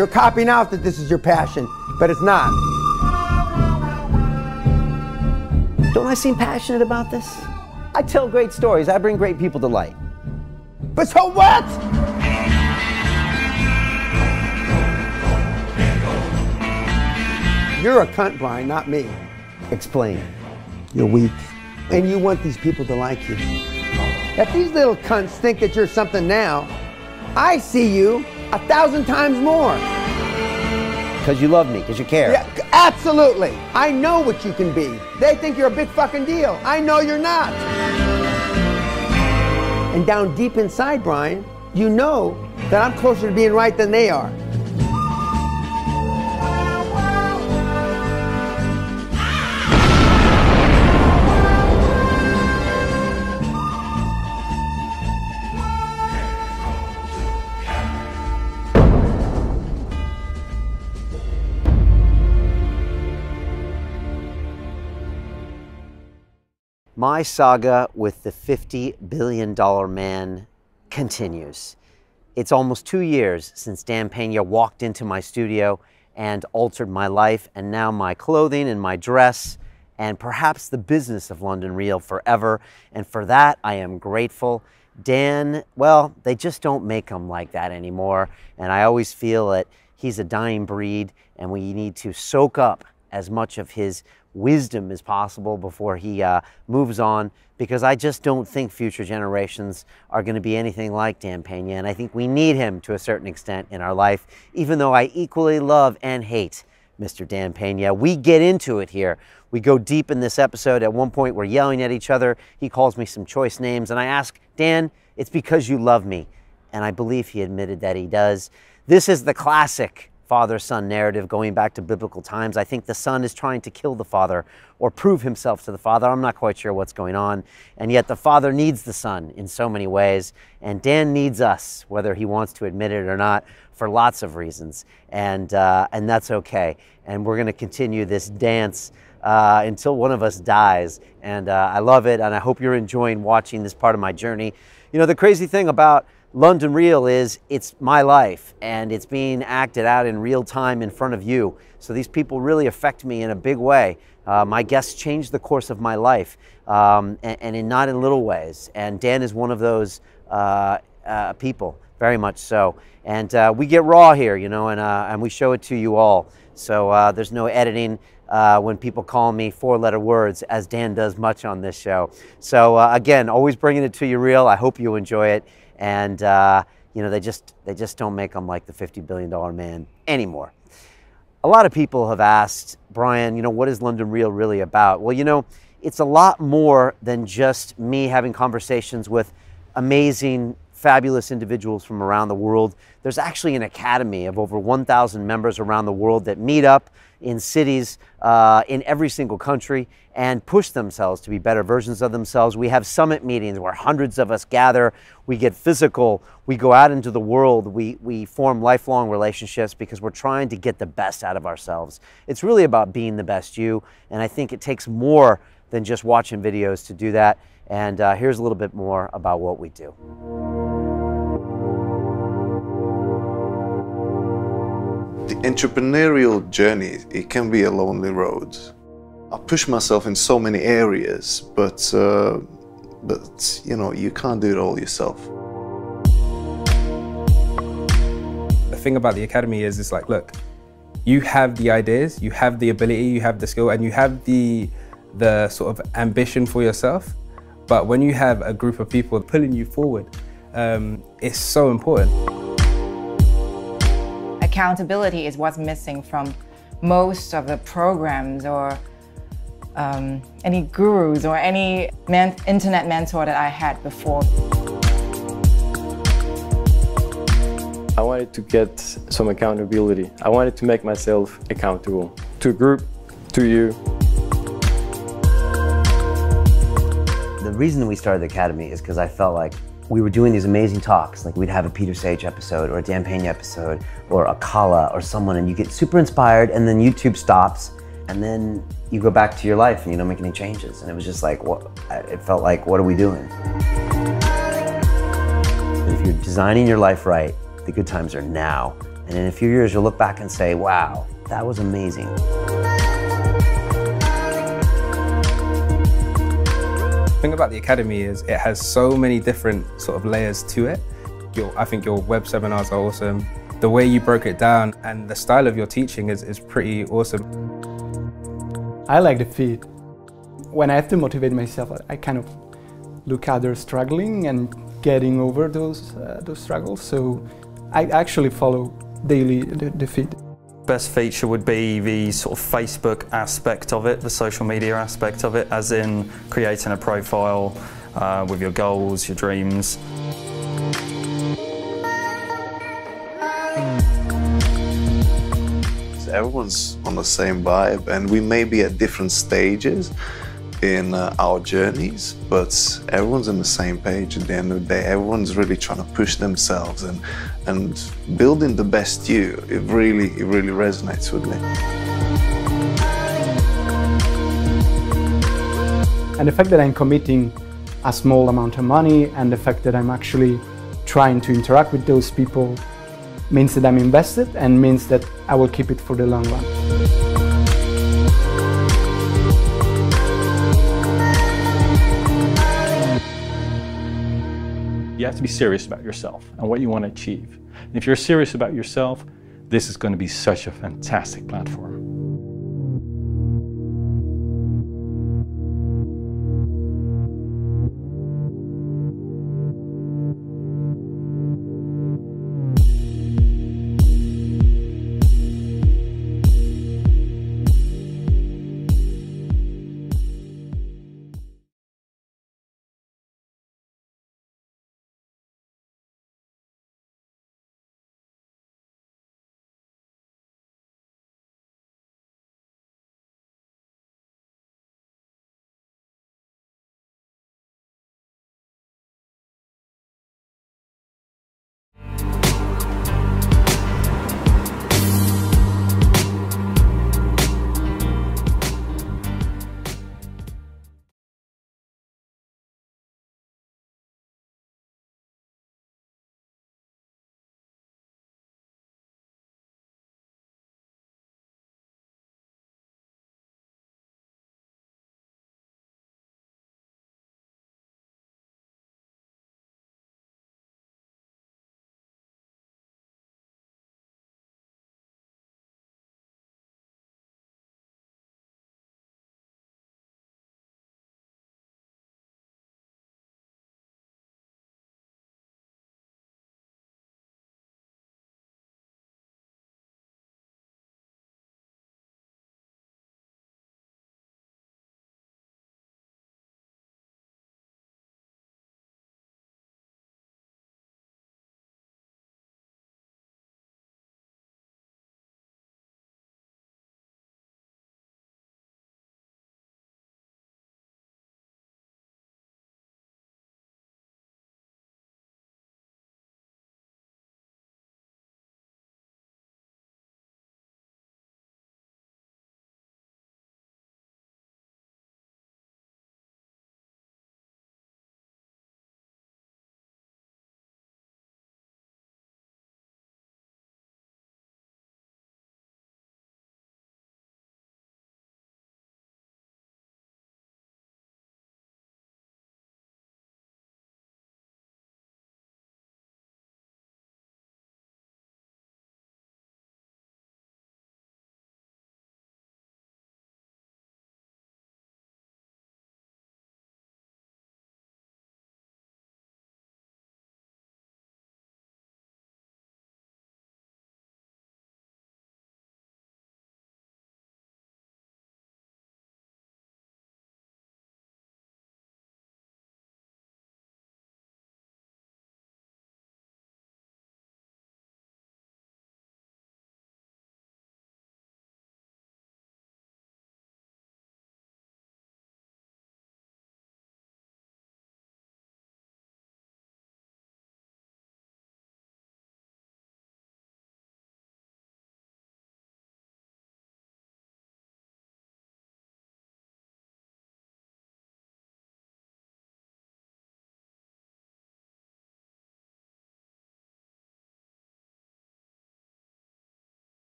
You're copying out that this is your passion, but it's not. Don't I seem passionate about this? I tell great stories. I bring great people to light. But so what? You're a cunt, Brian, not me. Explain. You're weak, and you want these people to like you. If these little cunts think that you're something now, I see you 1,000 times more. Because you love me, because you care. Yeah, absolutely. I know what you can be. They think you're a big fucking deal. I know you're not. And down deep inside, Brian, you know that I'm closer to being right than they are. My saga with the $50 billion man continues. It's almost 2 years since Dan Peña walked into my studio and altered my life, and now my clothing and my dress and perhaps the business of London Real forever. And for that, I am grateful. Dan, well, they just don't make him like that anymore. And I always feel that he's a dying breed, and we need to soak up as much of his wisdom as possible before he moves on, because I just don't think future generations are going to be anything like Dan Peña, and I think we need him to a certain extent in our life, even though I equally love and hate Mr. Dan Peña. We get into it here. We go deep in this episode. At one point, we're yelling at each other. He calls me some choice names, and I ask, Dan, it's because you love me, and I believe he admitted that he does. This is the classic father-son narrative going back to biblical times. I think the son is trying to kill the father or prove himself to the father. I'm not quite sure what's going on. And yet the father needs the son in so many ways. And Dan needs us, whether he wants to admit it or not, for lots of reasons. And that's okay. And we're going to continue this dance until one of us dies. And I love it. And I hope you're enjoying watching this part of my journey. You know, the crazy thing about London Real is it's my life, and it's being acted out in real time in front of you. So these people really affect me in a big way. My guests changed the course of my life, and not in little ways. And Dan is one of those people, very much so. And we get raw here, you know, and we show it to you all. So there's no editing when people call me four-letter words, as Dan does much on this show. So again, always bringing it to you real. I hope you enjoy it. And you know, they just don't make them like the $50 billion man anymore. A lot of people have asked, Brian, you know, what is London Real really about? Well, you know, it's a lot more than just me having conversations with amazing, fabulous individuals from around the world. There's actually an academy of over 1,000 members around the world that meet up in cities in every single country and push themselves to be better versions of themselves. We have summit meetings where hundreds of us gather. We get physical. We go out into the world. We form lifelong relationships because we're trying to get the best out of ourselves. It's really about being the best you, and I think it takes more than just watching videos to do that. And here's a little bit more about what we do. The entrepreneurial journey, it can be a lonely road. I push myself in so many areas, but you know, you can't do it all yourself. The thing about the academy is, it's like, look, you have the ideas, you have the ability, you have the skill, and you have the sort of ambition for yourself. But when you have a group of people pulling you forward, it's so important. Accountability is what's missing from most of the programs or any gurus or any internet mentor that I had before. I wanted to get some accountability. I wanted to make myself accountable to a group, to you. The reason we started the Academy is because I felt like we were doing these amazing talks, like we'd have a Peter Sage episode or a Dan Peña episode or a Kala or someone, and you get super inspired, and then YouTube stops, and then you go back to your life and you don't make any changes. And it was just like, what? It felt like, what are we doing? If you're designing your life right, the good times are now. And in a few years, you'll look back and say, wow, that was amazing. The thing about the Academy is it has so many different sort of layers to it. I think your web seminars are awesome. The way you broke it down and the style of your teaching is pretty awesome. I like the feed. When I have to motivate myself, I kind of look at others struggling and getting over those struggles. So I actually follow daily the feed. Best feature would be the sort of Facebook aspect of it, the social media aspect of it, as in creating a profile with your goals, your dreams. Everyone's on the same vibe, and we may be at different stages in our journeys, but everyone's on the same page at the end of the day. Everyone's really trying to push themselves and building the best you. It really resonates with me. And the fact that I'm committing a small amount of money and the fact that I'm actually trying to interact with those people means that I'm invested and means that I will keep it for the long run. You have to be serious about yourself and what you want to achieve. And if you're serious about yourself, this is going to be such a fantastic platform.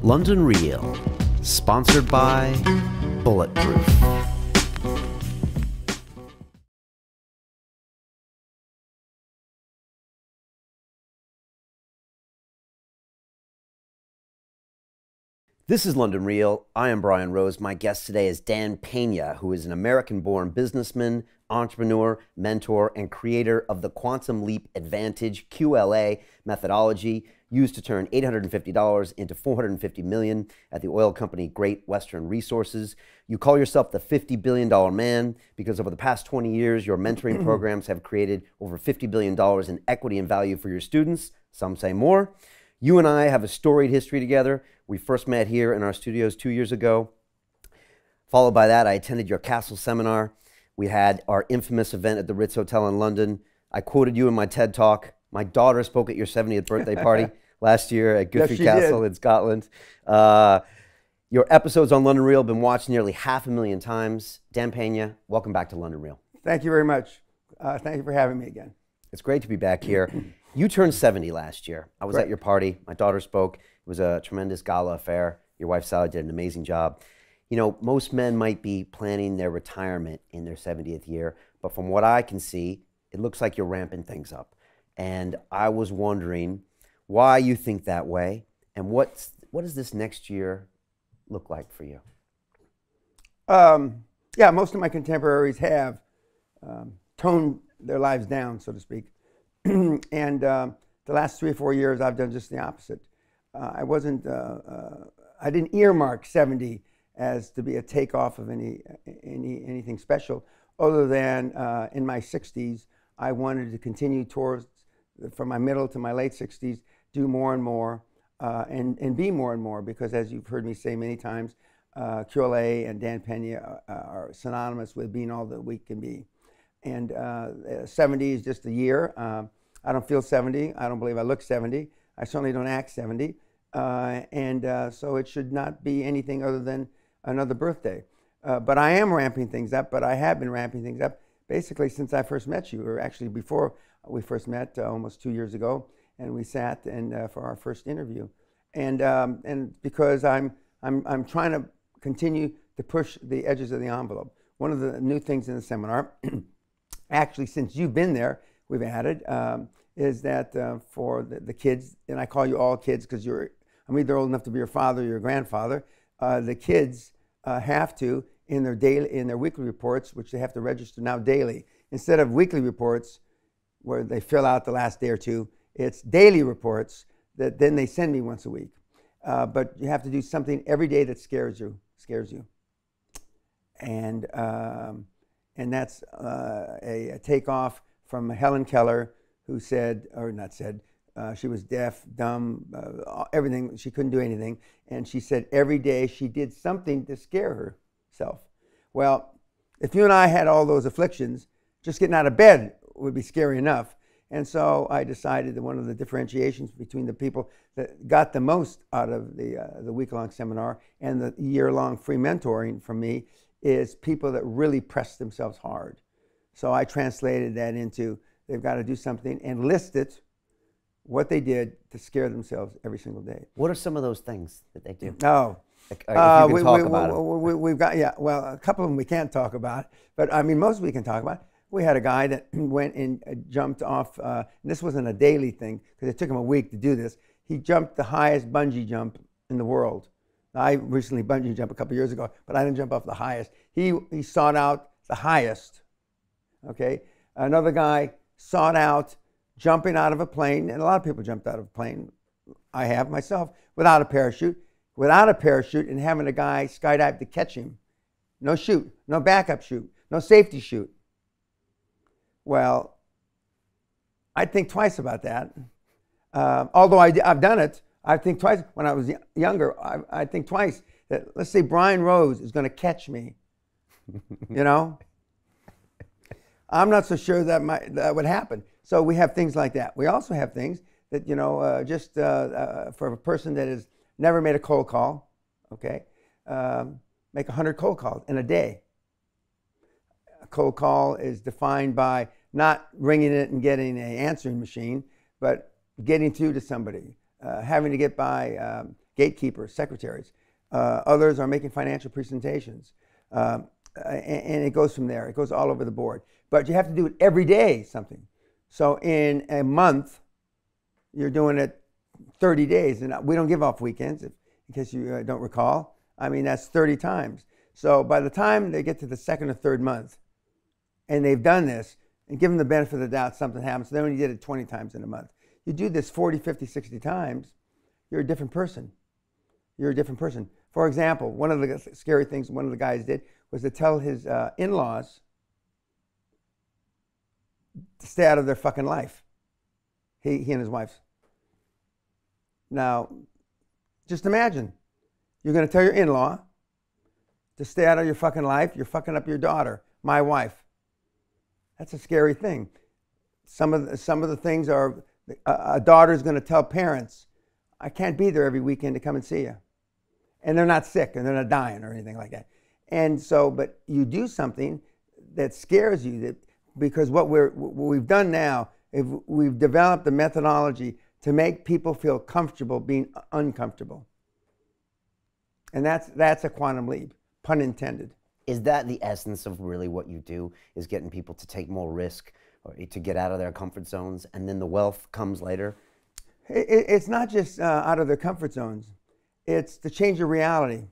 London Real, sponsored by Bulletproof. This is London Real. I am Brian Rose. My guest today is Dan Peña, who is an American-born businessman, entrepreneur, mentor, and creator of the Quantum Leap Advantage QLA methodology used to turn $850 into $450 million at the oil company Great Western Resources. You call yourself the $50 billion man because over the past 20 years, your mentoring programs have created over $50 billion in equity and value for your students. Some say more. You and I have a storied history together. We first met here in our studios 2 years ago. Followed by that, I attended your Castle seminar. We had our infamous event at the Ritz Hotel in London. I quoted you in my TED Talk. My daughter spoke at your 70th birthday party last year at Guthrie Castle in Scotland. Your episodes on London Real have been watched nearly 500,000 times. Dan Peña, welcome back to London Real. Thank you very much. Thank you for having me again. It's great to be back here. You turned 70 last year. I was at your party. My daughter spoke. It was a tremendous gala affair. Your wife, Sally, did an amazing job. You know, most men might be planning their retirement in their 70th year, but from what I can see, it looks like you're ramping things up. And I was wondering why you think that way, and what does this next year look like for you? Yeah, most of my contemporaries have toned their lives down, so to speak. And the last 3 or 4 years, I've done just the opposite. I didn't earmark 70 as to be a takeoff of anything special, other than in my 60s, I wanted to continue towards, from my middle to my late 60s, do more and more and be more and more, because as you've heard me say many times, QLA and Dan Peña are synonymous with being all that we can be. And 70 is just a year. I don't feel 70. I don't believe I look 70. I certainly don't act 70. So it should not be anything other than another birthday. But I am ramping things up, but I have been ramping things up basically since I first met you, or actually before we first met almost 2 years ago, and we sat for our first interview. And because I'm trying to continue to push the edges of the envelope. One of the new things in the seminar, actually since you've been there, we've added, is that for the kids, and I call you all kids because I'm either old enough to be your father or your grandfather, the kids have to, in their weekly reports, which they have to register now daily, instead of weekly reports where they fill out the last day or two, it's daily reports that then they send me once a week. But you have to do something every day that scares you. And that's a takeoff from Helen Keller, who said, or not said, she was deaf, dumb, everything. She couldn't do anything. And she said every day she did something to scare herself. Well, if you and I had all those afflictions, just getting out of bed would be scary enough. And so I decided that one of the differentiations between the people that got the most out of the week-long seminar and the year-long free mentoring from me is people that really press themselves hard. So I translated that into they've got to do something and list it, what they did to scare themselves every single day. What are some of those things that they do? Oh, if you can talk about it. We've got, yeah, well, a couple of them we can't talk about, but I mean, most we can talk about. We had a guy that went and jumped off, and this wasn't a daily thing, because it took him a week to do this. He jumped the highest bungee jump in the world. I recently bungee jumped a couple years ago, but I didn't jump off the highest. He sought out the highest, okay? Another guy sought out jumping out of a plane, and a lot of people jumped out of a plane. I have myself, without a parachute, and having a guy skydive to catch him. No chute, no backup chute, no safety chute. Well, I'd think twice about that. Although I've done it, I think twice. When I was younger, I think twice that, let's say Brian Rose is going to catch me, you know? I'm not so sure that would happen. So we have things like that. We also have things that, you know, just for a person that has never made a cold call, okay, make 100 cold calls in a day. A cold call is defined by not ringing it and getting an answering machine, but getting through to somebody, having to get gatekeepers, secretaries. Others are making financial presentations. And it goes from there. It goes all over the board. But you have to do it every day, something. So in a month, you're doing it 30 days. And we don't give off weekends, in case you don't recall. I mean, that's 30 times. So by the time they get to the second or third month, and they've done this, and give them the benefit of the doubt, something happens. So they only did it 20 times in a month. You do this 40, 50, 60 times, you're a different person. You're a different person. For example, one of the scary things one of the guys did was to tell his in-laws to stay out of their fucking life. He and his wife. Now, just imagine, you're going to tell your in-law to stay out of your fucking life. You're fucking up your daughter, my wife. That's a scary thing. Some of the things are, a daughter's going to tell parents, I can't be there every weekend to come and see you. And they're not sick and they're not dying or anything like that. And so, but you do something that scares you, that because what we've done now, we've developed a methodology to make people feel comfortable being uncomfortable. And that's a quantum leap, pun intended. Is that the essence of really what you do, is getting people to take more risk or to get out of their comfort zones, and then the wealth comes later? It's not just out of their comfort zones. It's to change your reality.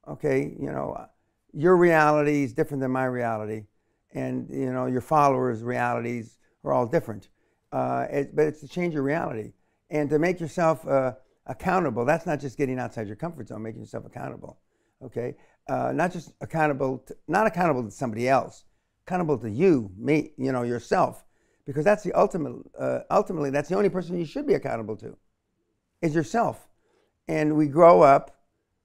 Okay, you know, your reality is different than my reality, and you know, your followers' realities are all different. But it's to change your reality and to make yourself accountable. That's not just getting outside your comfort zone, making yourself accountable. Okay, not just accountable, not accountable to somebody else, accountable to you, me, you know, yourself, because that's the ultimately that's the only person you should be accountable to, is yourself. And we grow up,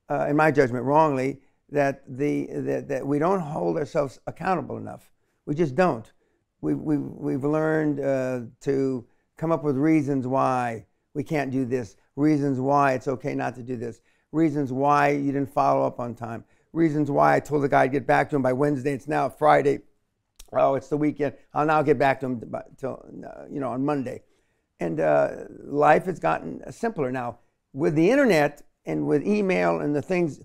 in my judgment, wrongly, that that we don't hold ourselves accountable enough. We just don't. We've learned to come up with reasons why we can't do this, reasons why it's okay not to do this, reasons why you didn't follow up on time, reasons why I told the guy to get back to him by Wednesday. It's now Friday. Oh, it's the weekend. I'll now get back to him till on Monday. And life has gotten simpler now with the internet and with email and the things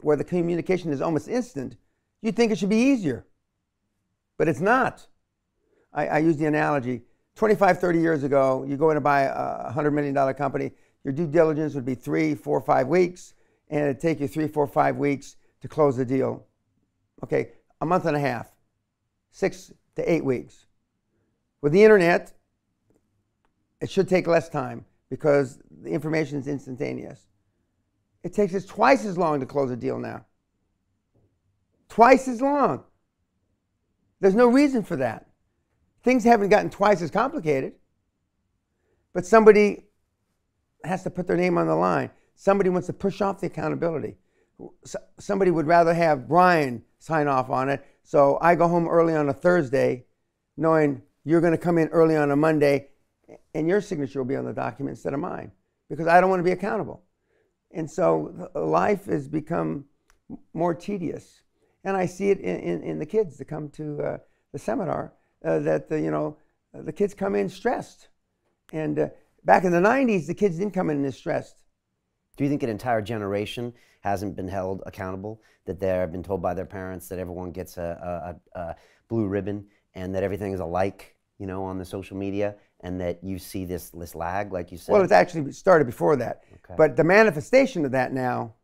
where the communication is almost instant. You'd think it should be easier, but it's not. I use the analogy. 25, 30 years ago, you go in to buy a $100 million company. Your due diligence would be 3, 4, 5 weeks, and it'd take you 3, 4, 5 weeks to close the deal. Okay, a month and a half, 6 to 8 weeks. With the internet, it should take less time because the information is instantaneous. It takes us twice as long to close a deal now. Twice as long. There's no reason for that. Things haven't gotten twice as complicated, but somebody has to put their name on the line. Somebody wants to push off the accountability. Somebody would rather have Brian sign off on it, so I go home early on a Thursday knowing you're going to come in early on a Monday and your signature will be on the document instead of mine, because I don't want to be accountable. And so life has become more tedious. And I see it in the kids that come to the seminar, that the kids come in stressed. And back in the 90s, the kids didn't come in as stressed. Do you think an entire generation hasn't been held accountable, that they've been told by their parents that everyone gets a blue ribbon and that everything is alike, on the social media, and that you see this lag, like you said? Well, it's actually started before that. Okay. But the manifestation of that now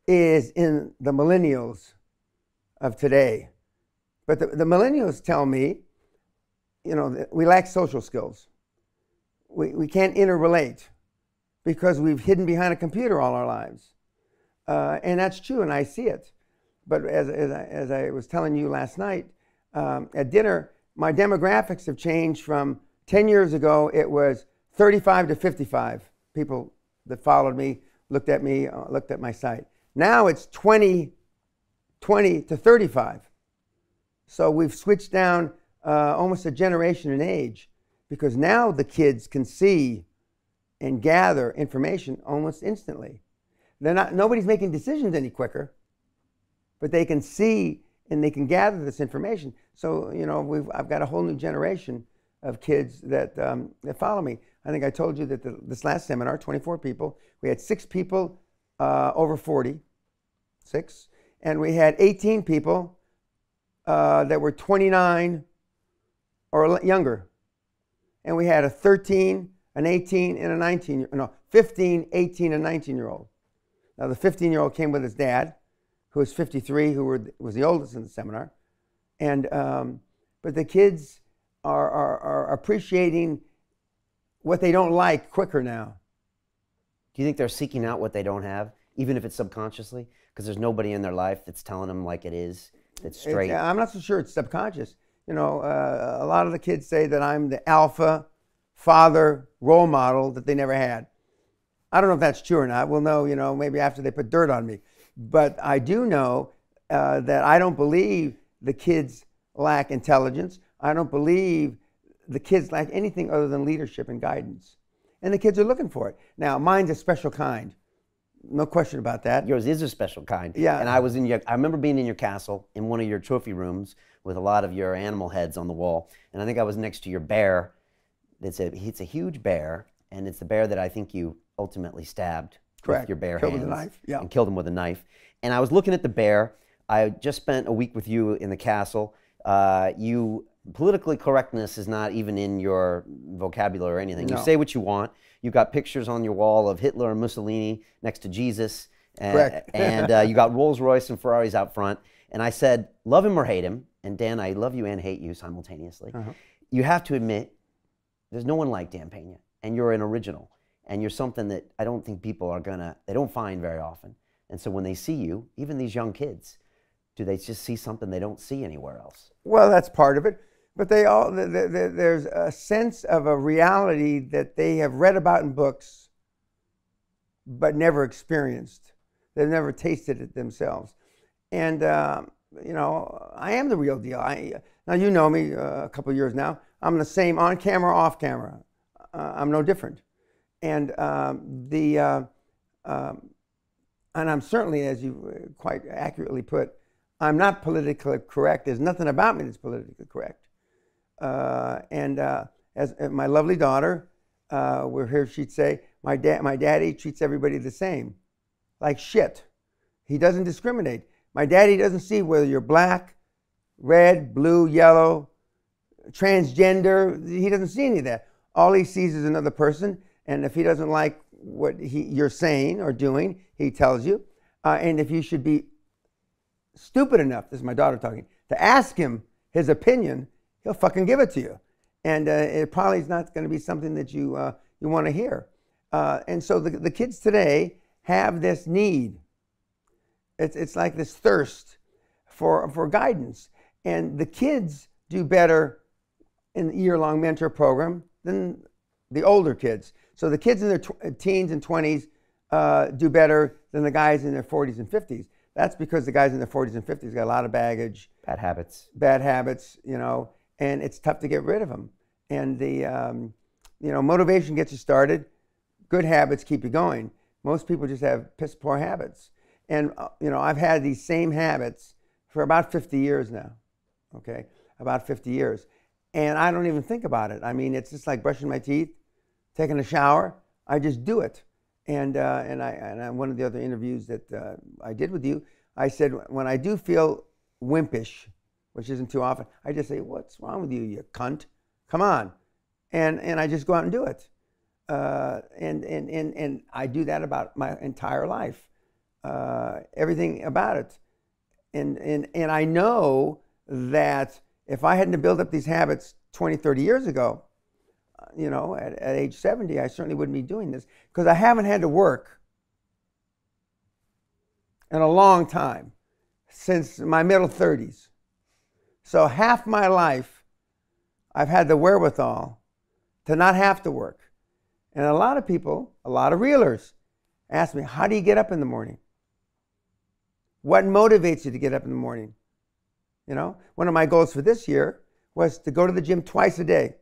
is in the millennials of today. But the millennials tell me, we lack social skills. We can't interrelate because we've hidden behind a computer all our lives. And that's true, and I see it. But as I was telling you last night, at dinner, my demographics have changed from 10 years ago, it was 35 to 55 people that followed me, looked at my site. Now it's 20 to 35. So we've switched down almost a generation in age, because now the kids can see and gather information almost instantly. Nobody's making decisions any quicker, but they can see and they can gather this information. So, I've got a whole new generation of kids that, that follow me. I think I told you that this last seminar, 24 people, we had 6 people over 40, 6, and we had 18 people that were 29 or younger. And we had a 13, an 18, and a 19, no, 15, 18, and 19-year-old. Now, the 15-year-old came with his dad, who was 53, who was the oldest in the seminar. And, but the kids are appreciating what they don't like quicker now. Do you think they're seeking out what they don't have, even if it's subconsciously? Because there's nobody in their life that's telling them like it is, that's straight. I'm not so sure it's subconscious. You know, a lot of the kids say that I'm the alpha father role model that they never had. I don't know if that's true or not. We'll know, you know, maybe after they put dirt on me. But I do know that I don't believe the kids lack intelligence. I don't believe the kids lack anything other than leadership and guidance. And the kids are looking for it. Now, mine's a special kind. No question about that. Yours is a special kind. Yeah. And I remember being in your castle in one of your trophy rooms with a lot of your animal heads on the wall. And I think I was next to your bear. It's a huge bear, and it's the bear that I think you ultimately stabbed. Correct. With your bare Killed hands. with a knife. Yeah. And killed him with a knife. And I was looking at the bear. I just spent a week with you in the castle. Politically correctness is not even in your vocabulary or anything. No. You say what you want. You've got pictures on your wall of Hitler and Mussolini next to Jesus. Correct. And you got Rolls Royce and Ferraris out front. And I said, love him or hate him. And Dan, I love you and hate you simultaneously. You have to admit, there's no one like Dan Pena. And you're an original. And you're something that I don't think people they don't find very often. And so when they see you, even these young kids, do they just see something they don't see anywhere else? Well, that's part of it. But there's a sense of a reality that they have read about in books, but never experienced. They've never tasted it themselves. And, you know, I am the real deal. Now, you know me a couple of years now. I'm the same on camera, off camera. I'm no different. And and I'm certainly, as you quite accurately put, I'm not politically correct. There's nothing about me that's politically correct. As my lovely daughter, we're here, she'd say, my daddy treats everybody the same, like shit. He doesn't discriminate. My daddy doesn't see whether you're black, red, blue, yellow, transgender. He doesn't see any of that. All he sees is another person, and if he doesn't like what you're saying or doing, he tells you. And if you should be stupid enough, this is my daughter talking, to ask him his opinion, he'll fucking give it to you. And it probably is not going to be something that you want to hear. And so the kids today have this need. It's like this thirst for guidance. And the kids do better in the year-long mentor program than the older kids. So the kids in their teens and 20s do better than the guys in their 40s and 50s. That's because the guys in their 40s and 50s got a lot of baggage. Bad habits, you know, and it's tough to get rid of them. And you know, motivation gets you started. Good habits keep you going. Most people just have piss poor habits. And, you know, I've had these same habits for about 50 years now, okay? About 50 years. And I don't even think about it. I mean, it's just like brushing my teeth, taking a shower. I just do it. And one of the other interviews that I did with you, I said, when I do feel wimpish, which isn't too often, I just say, what's wrong with you, you cunt? Come on. And I just go out and do it. And I do that about my entire life. Everything about it. And I know that if I hadn't built up these habits 20, 30 years ago, you know, at age 70, I certainly wouldn't be doing this, because I haven't had to work in a long time, since my middle 30s. So half my life, I've had the wherewithal to not have to work. And a lot of people, a lot of reelers, ask me, how do you get up in the morning? What motivates you to get up in the morning? You know, one of my goals for this year was to go to the gym twice a day.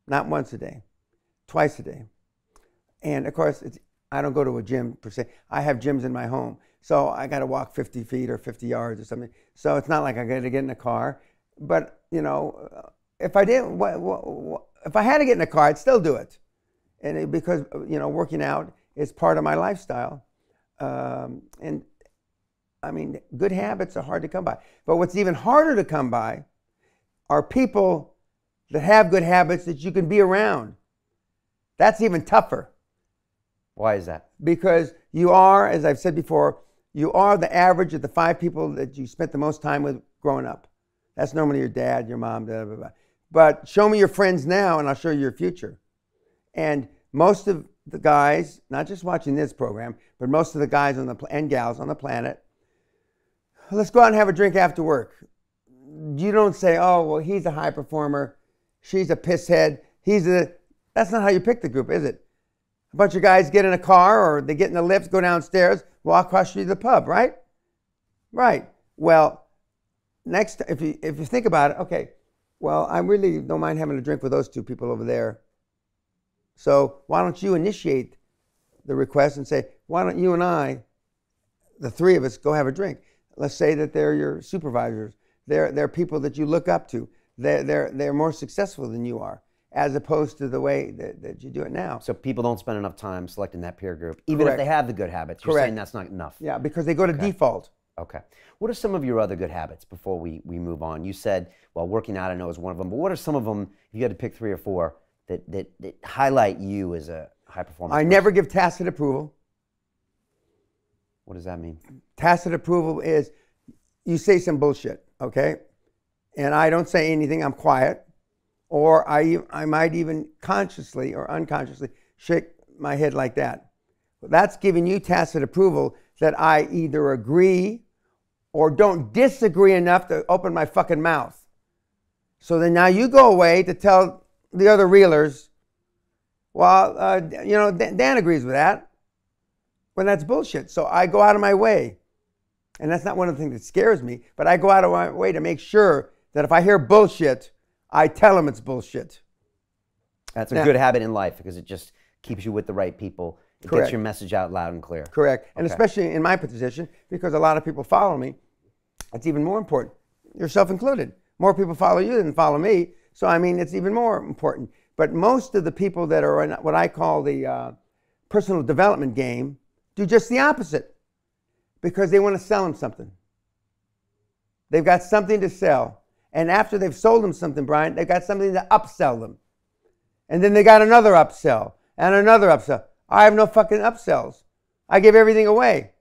Not once a day, twice a day. And of course, I don't go to a gym per se. I have gyms in my home. So I got to walk 50 feet or 50 yards or something. So it's not like I got to get in a car. But, you know, if I didn't, if I had to get in a car, I'd still do it, because working out is part of my lifestyle, and I mean, good habits are hard to come by. But what's even harder to come by are people that have good habits that you can be around. That's even tougher. Why is that? Because you are, as I've said before, you are the average of the 5 people that you spent the most time with growing up. That's normally your dad, your mom, blah, blah, blah. But show me your friends now and I'll show you your future. And most of the guys, not just watching this program, but most of the guys and gals on the planet, let's go out and have a drink after work. You don't say, oh, well, he's a high performer, she's a pisshead, that's not how you pick the group, is it? A bunch of guys get in a car or they get in the lift, go downstairs, walk across the street to the pub, right? Right. Well, next, if you think about it, okay, well, I really don't mind having a drink with those 2 people over there. So why don't you initiate the request and say, why don't you and I, the 3 of us, go have a drink? Let's say that they're your supervisors. They're people that you look up to. They're more successful than you are, as opposed to the way that you do it now. So people don't spend enough time selecting that peer group, even Correct. if they have the good habits. You're Correct. saying that's not enough. Yeah, because they go to default. Okay. What are some of your other good habits before we move on? You said, well, working out I know is one of them, but what are some of them, if you had to pick 3 or 4, that highlight you as a high performer? I never give tacit approval. What does that mean? Tacit approval is you say some bullshit, okay? And I don't say anything, I'm quiet. Or I might even consciously or unconsciously shake my head like that. That's giving you tacit approval that I either agree or don't disagree enough to open my fucking mouth. So then now you go away to tell the other reelers, well, Dan agrees with that. Well, that's bullshit. So I go out of my way. And that's not one of the things that scares me, but I go out of my way to make sure that if I hear bullshit, I tell them it's bullshit. That's a good habit in life because it just keeps you with the right people. It Correct. gets your message out loud and clear. Correct. And especially in my position, because a lot of people follow me, it's even more important. Yourself included. More people follow you than follow me. So, I mean, it's even more important. But most of the people that are in what I call the personal development game do just the opposite because they want to sell them something. They've got something to sell. And after they've sold them something, Brian, they've got something to upsell them. And then they got another upsell and another upsell. I have no fucking upsells. I give everything away.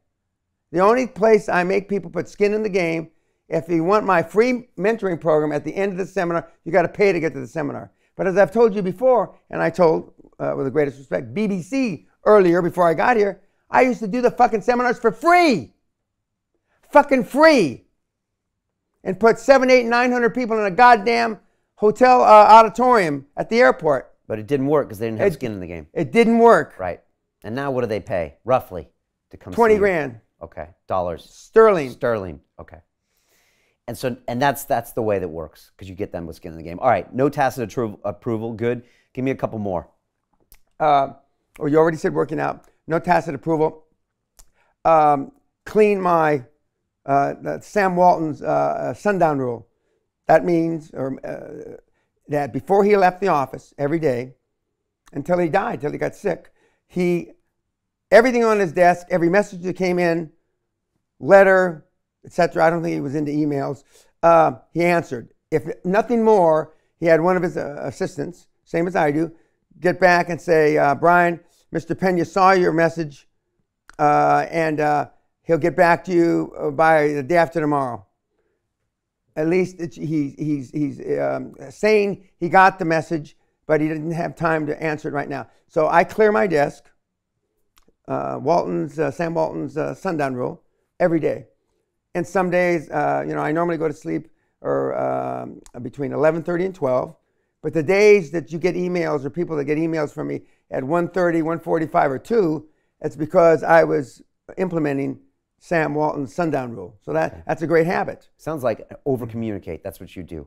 The only place I make people put skin in the game, if you want my free mentoring program at the end of the seminar, you got to pay to get to the seminar. But as I've told you before, and I told, with the greatest respect, BBC earlier before I got here, I used to do the fucking seminars for free. Fucking free. And put 700, 800, 900 people in a goddamn hotel auditorium at the airport. But it didn't work because they didn't have skin in the game. It didn't work. Right. And now what do they pay, roughly, to come 20 see you? grand. Okay. Dollars. Sterling. Sterling. Okay. And that's the way that works because you get them with skin in the game. All right. No tacit approval. Good. Give me a couple more. You already said working out. No tacit approval. Clean my Sam Walton's sundown rule. That means that before he left the office every day, until he died, until he got sick, everything on his desk, every message that came in, letter, etc. I don't think he was into emails. He answered. If nothing more, he had one of his assistants, same as I do, get back and say, Brian, Mr. Peña saw your message, and he'll get back to you by the day after tomorrow. At least he's saying he got the message, but he didn't have time to answer it right now. So I clear my desk, Sam Walton's sundown rule, every day. And some days, I normally go to sleep between 11:30 and 12. But the days that you get emails or people that get emails from me at 1:30, 1:45, or 2, it's because I was implementing Sam Walton's sundown rule. So that's a great habit. Sounds like over-communicate. That's what you do.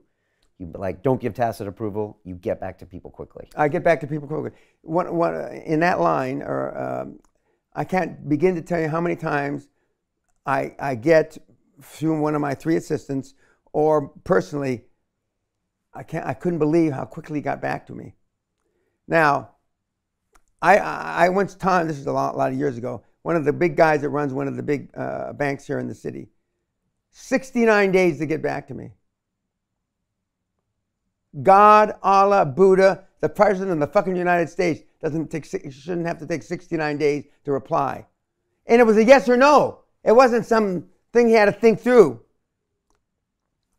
You don't give tacit approval. You get back to people quickly. I get back to people quickly. In that line, I can't begin to tell you how many times I get through one of my 3 assistants or personally I couldn't believe how quickly he got back to me. Now, I once time, this is a lot of years ago, one of the big guys that runs one of the big banks here in the city, 69 days to get back to me. God, Allah, Buddha, the president of the fucking United States shouldn't have to take 69 days to reply. And it was a yes or no. It wasn't some thing he had to think through.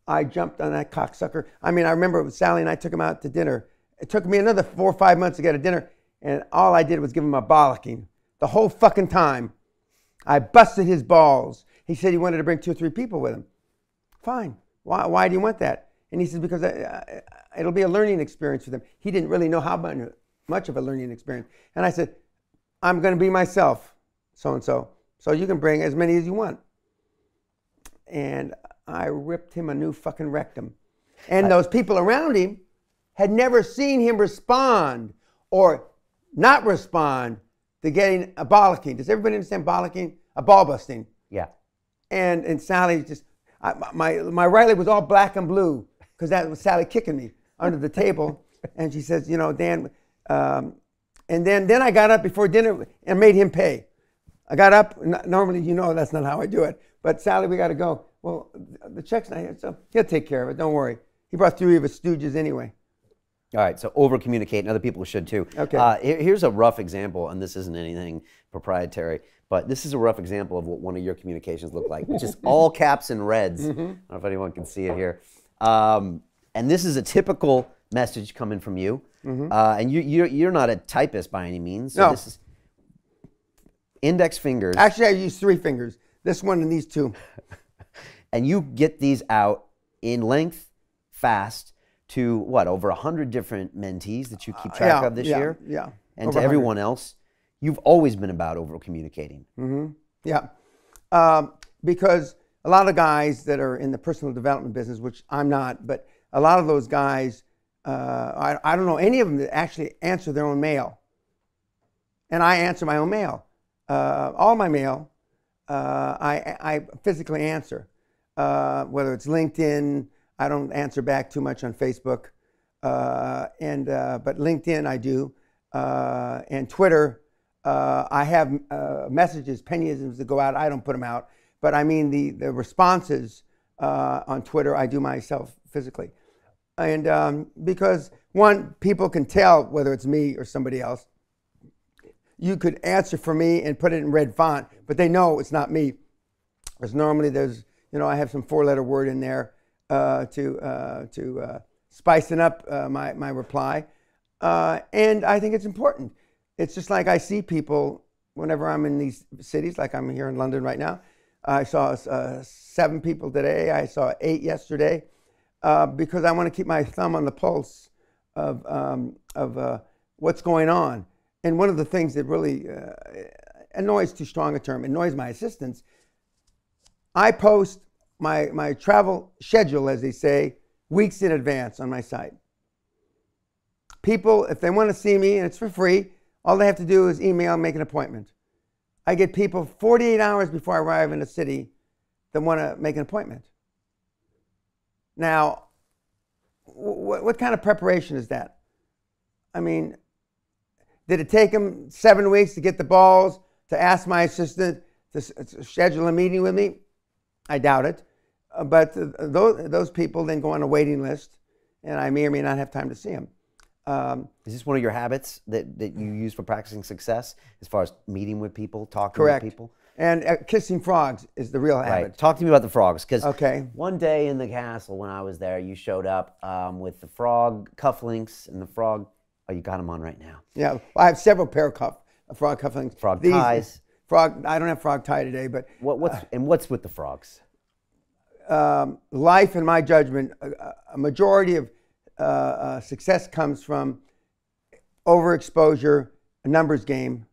I jumped on that cocksucker. I mean, I remember Sally and I took him out to dinner. It took me another 4 or 5 months to get a dinner, and all I did was give him a bollocking. The whole fucking time. I busted his balls. He said he wanted to bring 2 or 3 people with him. Fine. Why do you want that? And he says, because it'll be a learning experience for them. He didn't really know how much of a learning experience. And I said, I'm going to be myself, so-and-so. So you can bring as many as you want. And I ripped him a new fucking rectum. And those people around him had never seen him respond or not respond to getting a bollocking. Does everybody understand bollocking? A ball busting. Yeah. And Sally just, my right leg was all black and blue because that was Sally kicking me under the table. And she says, you know, Dan, and then I got up before dinner and made him pay. I got up, normally, you know, that's not how I do it. But Sally, we got to go. Well, the check's not here, so he'll take care of it. Don't worry. He brought 3 of his stooges anyway. All right, so over-communicate, and other people should too. Okay. Here's a rough example, and this isn't anything proprietary, but this is a rough example of what one of your communications looked like. Just all caps and reds. I don't know if anyone can see it here. And this is a typical message coming from you. And you're not a typist by any means. So no. This is index fingers. Actually, I use 3 fingers. This one and these 2. And you get these out in length, fast, to what, over 100 different mentees that you keep track of this year? Yeah. And over to everyone else. You've always been about over-communicating. Yeah. Because a lot of guys that are in the personal development business, which I'm not, but a lot of those guys, I don't know any of them that actually answer their own mail. And I answer my own mail. All my mail, I physically answer. Whether it's LinkedIn, I don't answer back too much on Facebook, but LinkedIn I do, and Twitter. I have messages, Peñas that go out. I don't put them out, but I mean the responses on Twitter I do myself physically, and because one, people can tell whether it's me or somebody else. You could answer for me and put it in red font, but they know it's not me. Because normally there's, you know, I have some 4-letter word in there to spicing up my reply, and I think it's important. It's just like I see people whenever I'm in these cities, like I'm here in London right now. I saw 7 people today. I saw 8 yesterday, because I want to keep my thumb on the pulse of what's going on. And one of the things that really annoys, too strong a term, annoys my assistants, I post my travel schedule, as they say, weeks in advance on my site. People, if they want to see me, and it's for free, all they have to do is email and make an appointment. I get people 48 hours before I arrive in a city that want to make an appointment. Now, what kind of preparation is that? I mean, did it take them 7 weeks to get the balls to ask my assistant to schedule a meeting with me? I doubt it. But those people then go on a waiting list, and I may or may not have time to see them. Is this one of your habits that you use for practicing success, as far as meeting with people, talking Correct. with people? And kissing frogs is the real habit. Right. Talk to me about the frogs, because okay. One day in the castle when I was there, you showed up with the frog cufflinks and the frog. Oh, you got them on right now. Yeah, well, I have several pair of frog cufflinks. Frog ties. I don't have frog tie today, but what's with the frogs? Life, in my judgment, a majority of success comes from overexposure, a numbers game,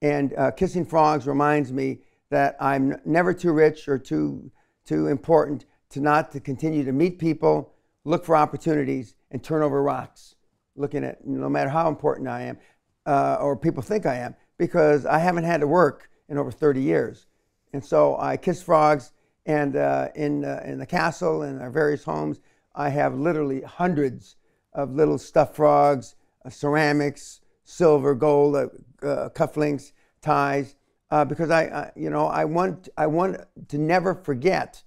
and kissing frogs reminds me that I'm never too rich or too important to continue to meet people, look for opportunities, and turn over rocks, looking at no matter how important I am or people think I am, because I haven't had to work in over 30 years. And so I kiss frogs, and in the castle and our various homes, I have literally hundreds of little stuffed frogs, ceramics, silver, gold, cufflinks, ties, because I want to never forget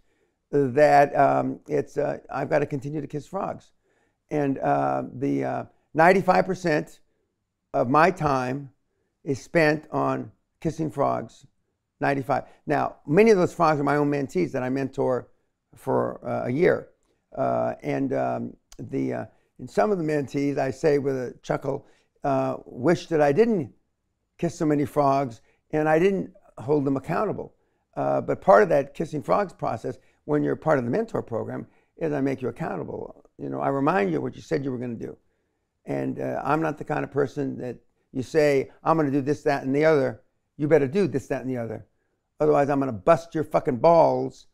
that I've got to continue to kiss frogs, and the 95% of my time is spent on kissing frogs. 95. Now, many of those frogs are my own mentees that I mentor for a year, and in some of the mentees, I say with a chuckle, wish that I didn't kiss so many frogs and I didn't hold them accountable. But part of that kissing frogs process, when you're part of the mentor program, is I make you accountable. I remind you what you said you were going to do. And I'm not the kind of person that you say, I'm going to do this, that, and the other. You better do this, that, and the other. Otherwise, I'm going to bust your fucking balls.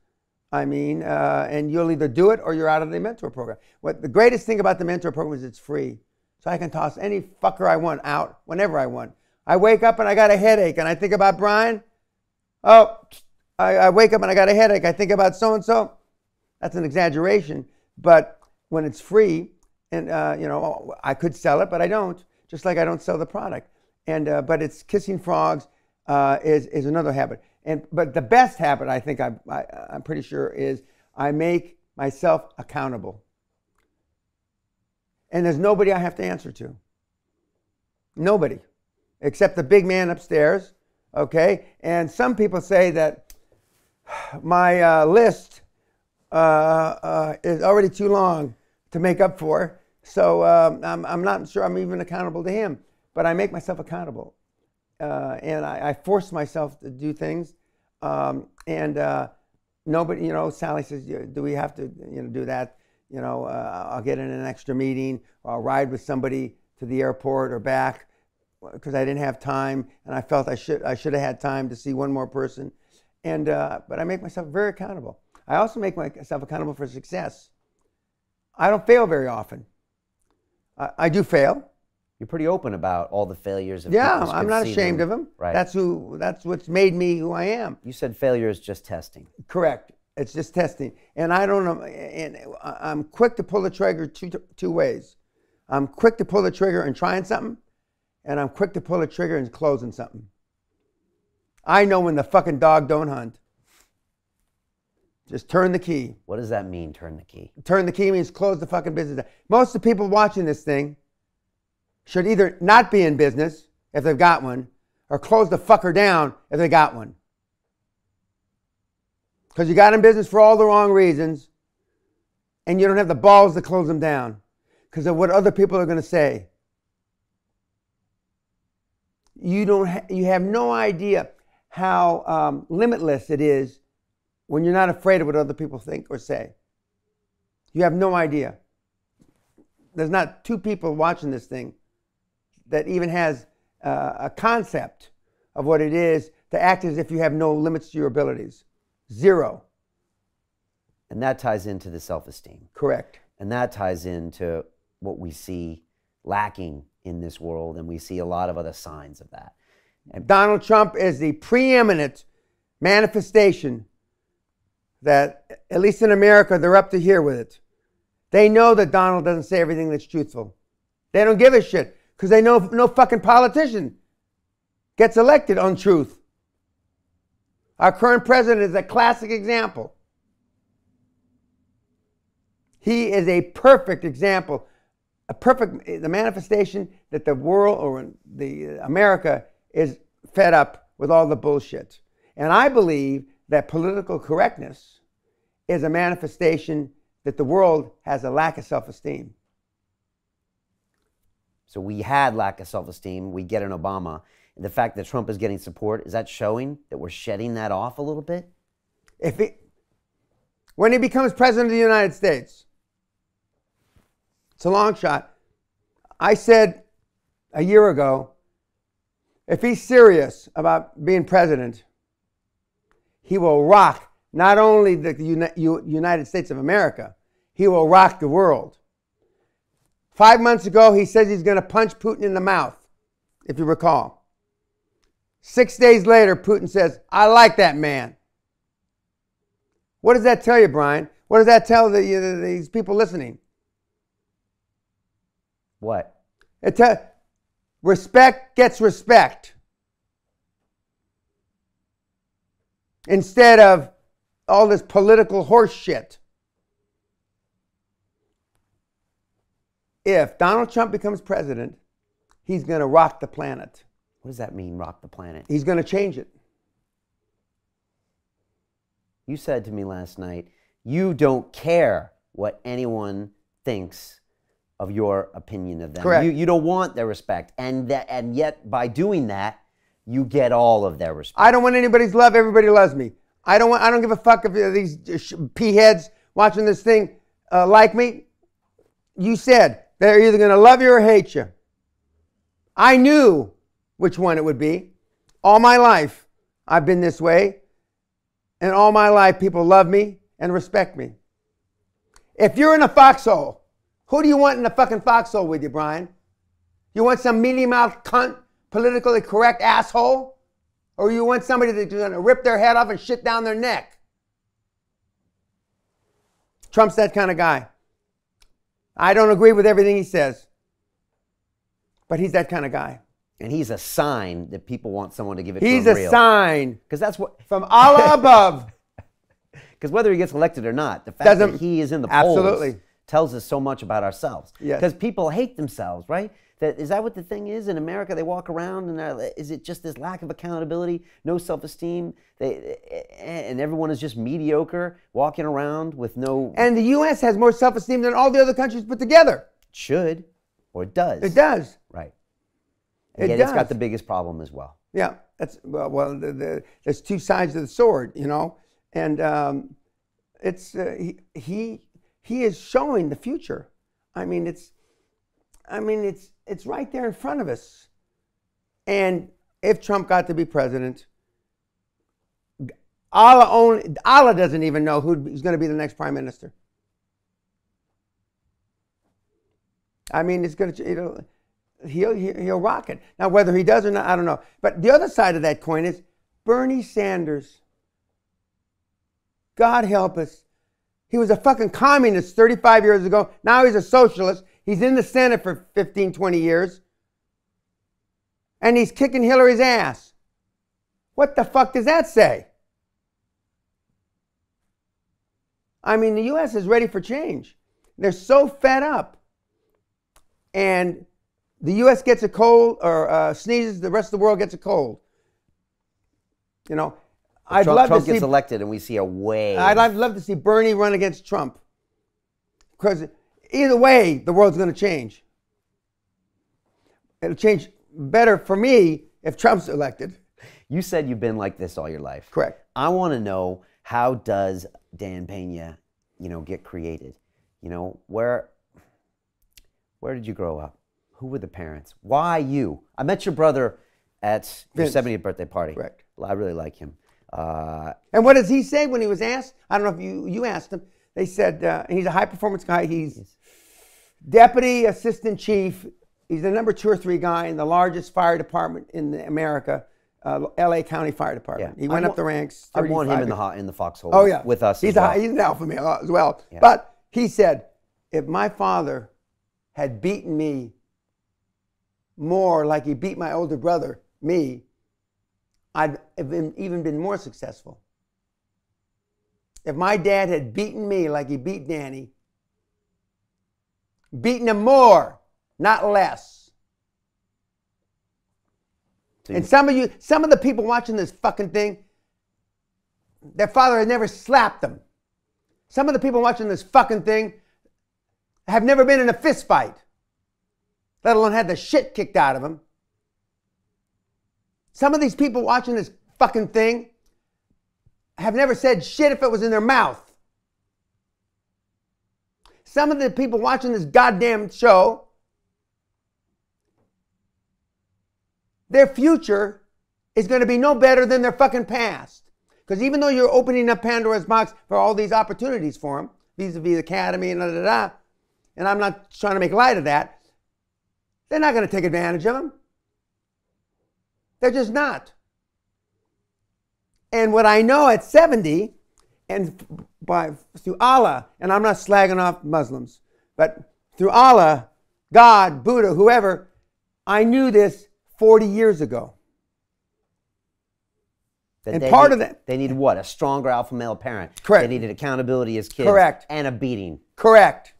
And you'll either do it or you're out of the mentor program. The greatest thing about the mentor program is it's free. So I can toss any fucker I want out whenever I want. I wake up and I got a headache and I think about Brian. Oh, I wake up and I got a headache. I think about so-and-so. That's an exaggeration. But when it's free, and I could sell it, but I don't. Just like I don't sell the product. But it's kissing frogs is another habit. But the best habit, I think, I'm pretty sure, is I make myself accountable. And there's nobody I have to answer to. Nobody. Except the big man upstairs, okay? And some people say that my list is already too long to make up for. So I'm not sure I'm even accountable to him. But I make myself accountable. And I force myself to do things. Nobody, Sally says, do we have to, do that? I'll get in an extra meeting, or I'll ride with somebody to the airport or back because I didn't have time, and I felt I should have had time to see one more person. But I make myself very accountable. I also make myself accountable for success. I don't fail very often. I do fail. You're pretty open about all the failures. Yeah, I'm not ashamed of them. Right. That's what's made me who I am. You said failure is just testing. Correct. It's just testing. And I don't know. And I'm quick to pull the trigger two ways. I'm quick to pull the trigger and trying something, and I'm quick to pull the trigger and closing something. I know when the fucking dog don't hunt. Just turn the key. What does that mean, turn the key? Turn the key means close the fucking business. Most of the people watching this thing should either not be in business if they've got one, or close the fucker down if they got one. Because you got in business for all the wrong reasons, and you don't have the balls to close them down because of what other people are going to say. You have no idea how limitless it is when you're not afraid of what other people think or say. You have no idea. There's not two people watching this thing that even has a concept of what it is to act as if you have no limits to your abilities. Zero. And that ties into the self-esteem. Correct. And that ties into what we see lacking in this world, and we see a lot of other signs of that. And Donald Trump is the preeminent manifestation that, at least in America, they're up to here with it. They know that Donald doesn't say everything that's truthful. They don't give a shit because they know no fucking politician gets elected on truth. Our current president is a classic example. He is a perfect example, the manifestation that the world, or America, is fed up with all the bullshit. And I believe that political correctness is a manifestation that the world has a lack of self-esteem. so we had lack of self-esteem. We get an Obama. And the fact that Trump is getting support, is that showing that we're shedding that off a little bit? When he becomes president of the United States, it's a long shot. I said a year ago, if he's serious about being president, he will rock not only the United States of America, he will rock the world. 5 months ago, he says he's going to punch Putin in the mouth, if you recall. 6 days later, Putin says, I like that man. What does that tell you, Brian? What does that tell these people listening? What? Respect gets respect. Instead of all this political horse shit. If Donald Trump becomes president, he's going to rock the planet. What does that mean, rock the planet? He's going to change it. You said to me last night, you don't care what anyone thinks of your opinion of them. Correct. You don't want their respect. And yet, by doing that, you get all of their respect. I don't want anybody's love. Everybody loves me. I don't give a fuck if these pea-heads watching this thing like me. You said they're either going to love you or hate you. I knew which one it would be. All my life, I've been this way. And all my life, people love me and respect me. If you're in a foxhole, who do you want in the fucking foxhole with you, Brian? You want some mealy-mouthed cunt, politically correct asshole? Or you want somebody that's going to rip their head off and shit down their neck? Trump's that kind of guy. I don't agree with everything he says. But he's that kind of guy. And he's a sign that people want someone to give it to He's him a real. sign. Because that's what... From Allah above. Because whether he gets elected or not, the fact that he is in the polls tells us so much about ourselves. Yes. Because people hate themselves, right? Is that what the thing is? In America, they walk around and is it just this lack of accountability, no self-esteem, and everyone is just mediocre, walking around with no... And the U.S. has more self-esteem than all the other countries put together. It should, or it does. It does. Right. And yet it's got the biggest problem as well. Yeah, that's there's two sides of the sword, you know, and he is showing the future. I mean, it's right there in front of us. And if Trump got to be president, Allah doesn't even know who's going to be the next prime minister. I mean, it's going to, he'll rock it. Now, whether he does or not, I don't know. But the other side of that coin is Bernie Sanders. God help us. He was a fucking communist 35 years ago. Now he's a socialist. He's in the Senate for 15, 20 years. And he's kicking Hillary's ass. What the fuck does that say? I mean, the U.S. is ready for change. They're so fed up. And the U.S. gets a cold or sneezes, the rest of the world gets a cold. You know, Trump gets elected and we see a wave. I'd love to see Bernie run against Trump. Because either way, the world's going to change. It'll change better for me if Trump's elected. You said you've been like this all your life. Correct. I want to know, how does Dan Pena, get created? Where did you grow up? Who were the parents? Why you? I met your brother at your 70th birthday party. Correct. I really like him. And what does he say when he was asked? I don't know if you asked him. They said he's a high-performance guy. He's deputy assistant chief. He's the number 2 or 3 guy in the largest fire department in America, L.A. County Fire Department. Yeah. He went up the ranks. I want him in the foxhole. Oh yeah, with us. He's an alpha male as well. Yeah. But he said, if my father had beaten me more like he beat my older brother, me, I'd have even been more successful. If my dad had beaten me like he beat Danny, beaten him more, not less. And some of the people watching this fucking thing, their father had never slapped them. Some of the people watching this fucking thing have never been in a fist fight, let alone had the shit kicked out of them. Some of these people watching this fucking thing have never said shit if it was in their mouth. Some of the people watching this goddamn show, their future is going to be no better than their fucking past. Because even though you're opening up Pandora's box for all these opportunities for them, vis-a-vis the academy and and I'm not trying to make light of that, they're not going to take advantage of them. They're just not. And what I know at 70, and through Allah, and I'm not slagging off Muslims, but through Allah, God, Buddha, whoever, I knew this 40 years ago. That And part of that, they needed what? A stronger alpha male parent. Correct. They needed accountability as kids. Correct. And a beating. correct.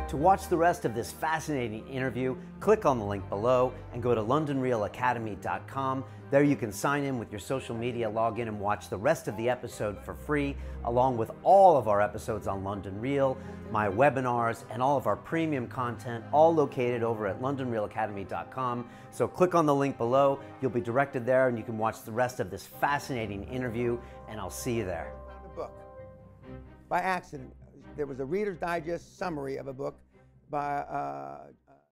To watch the rest of this fascinating interview, click on the link below and go to londonrealacademy.com. There you can sign in with your social media, log in and watch the rest of the episode for free, along with all of our episodes on London Real, my webinars, and all of our premium content, all located over at londonrealacademy.com. So click on the link below, you'll be directed there and you can watch the rest of this fascinating interview, and I'll see you there. The book, by accident, there was a Reader's Digest summary of a book by